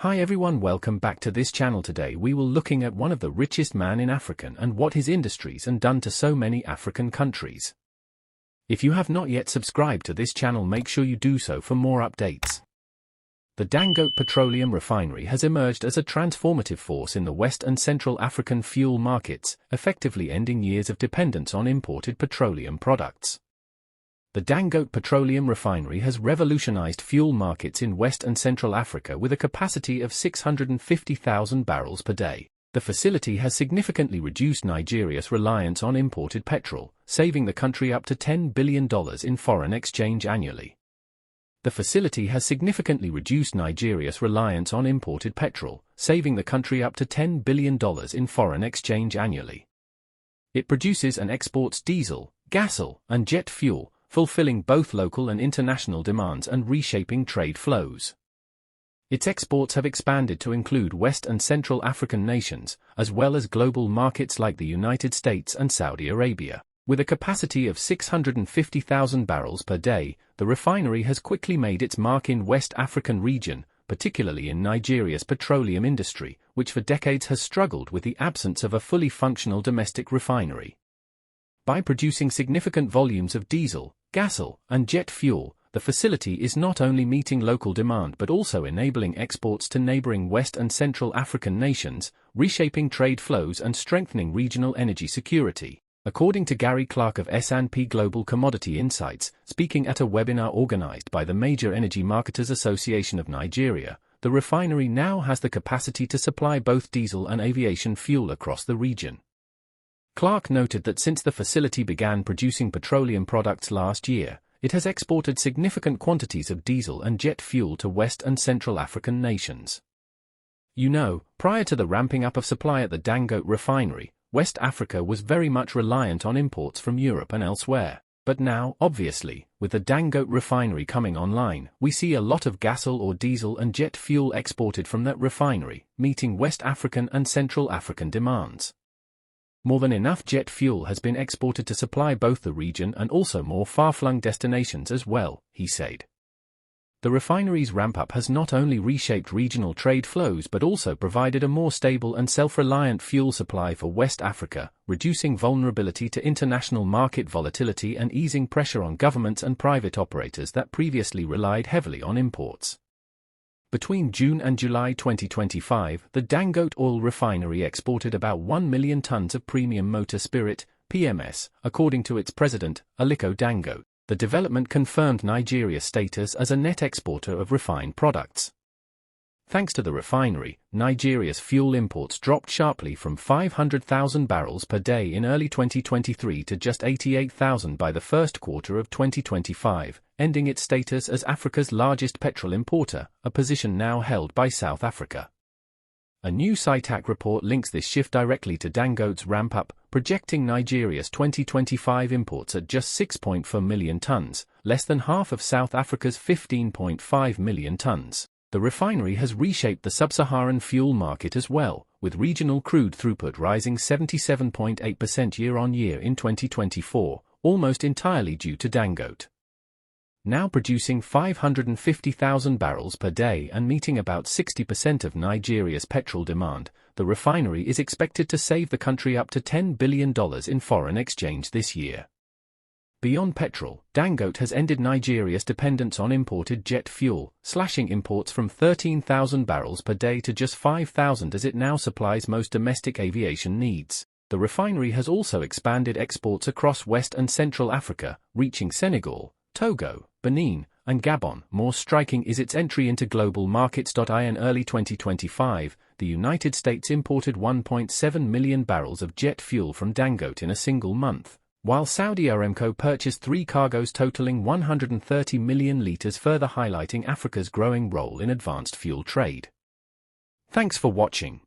Hi everyone, welcome back to this channel. Today we will looking at one of the richest man in Africa and what his industries and done to so many African countries. If you have not yet subscribed to this channel, make sure you do so for more updates. The Dangote Petroleum Refinery has emerged as a transformative force in the West and Central African fuel markets, effectively ending years of dependence on imported petroleum products. The Dangote Petroleum Refinery has revolutionized fuel markets in West and Central Africa with a capacity of 650,000 barrels per day. The facility has significantly reduced Nigeria's reliance on imported petrol, saving the country up to $10 billion in foreign exchange annually. The facility has significantly reduced Nigeria's reliance on imported petrol, saving the country up to $10 billion in foreign exchange annually. It produces and exports diesel, gasoil, and jet fuel, fulfilling both local and international demands and reshaping trade flows. Its exports have expanded to include West and Central African nations, as well as global markets like the United States and Saudi Arabia. With a capacity of 650,000 barrels per day, the refinery has quickly made its mark in West African region, particularly in Nigeria's petroleum industry, which for decades has struggled with the absence of a fully functional domestic refinery. By producing significant volumes of diesel, gasoil, and jet fuel, the facility is not only meeting local demand but also enabling exports to neighboring West and Central African nations, reshaping trade flows and strengthening regional energy security. According to Gary Clark of S&P Global Commodity Insights, speaking at a webinar organized by the Major Energy Marketers Association of Nigeria, the refinery now has the capacity to supply both diesel and aviation fuel across the region. Clark noted that since the facility began producing petroleum products last year, it has exported significant quantities of diesel and jet fuel to West and Central African nations. Prior to the ramping up of supply at the Dangote refinery, West Africa was very much reliant on imports from Europe and elsewhere. But now, obviously, with the Dangote refinery coming online, we see a lot of gasoil or diesel and jet fuel exported from that refinery, meeting West African and Central African demands. More than enough jet fuel has been exported to supply both the region and also more far-flung destinations as well, he said. The refinery's ramp-up has not only reshaped regional trade flows but also provided a more stable and self-reliant fuel supply for West Africa, reducing vulnerability to international market volatility and easing pressure on governments and private operators that previously relied heavily on imports. Between June and July 2025, the Dangote oil refinery exported about 1 million tons of premium motor spirit, PMS, according to its president, Aliko Dangote. The development confirmed Nigeria's status as a net exporter of refined products. Thanks to the refinery, Nigeria's fuel imports dropped sharply from 500,000 barrels per day in early 2023 to just 88,000 by the first quarter of 2025, ending its status as Africa's largest petrol importer, a position now held by South Africa. A new SITAC report links this shift directly to Dangote's ramp-up, projecting Nigeria's 2025 imports at just 6.4 million tons, less than half of South Africa's 15.5 million tons. The refinery has reshaped the sub-Saharan fuel market as well, with regional crude throughput rising 77.8% year-on-year in 2024, almost entirely due to Dangote. Now producing 550,000 barrels per day and meeting about 60% of Nigeria's petrol demand, the refinery is expected to save the country up to $10 billion in foreign exchange this year. Beyond petrol, Dangote has ended Nigeria's dependence on imported jet fuel, slashing imports from 13,000 barrels per day to just 5,000 as it now supplies most domestic aviation needs. The refinery has also expanded exports across West and Central Africa, reaching Senegal, Togo, Benin, and Gabon. More striking is its entry into global markets. In early 2025, the United States imported 1.7 million barrels of jet fuel from Dangote in a single month, while Saudi Aramco purchased 3 cargoes totaling 130 million liters, further highlighting Africa's growing role in advanced fuel trade. Thanks for watching.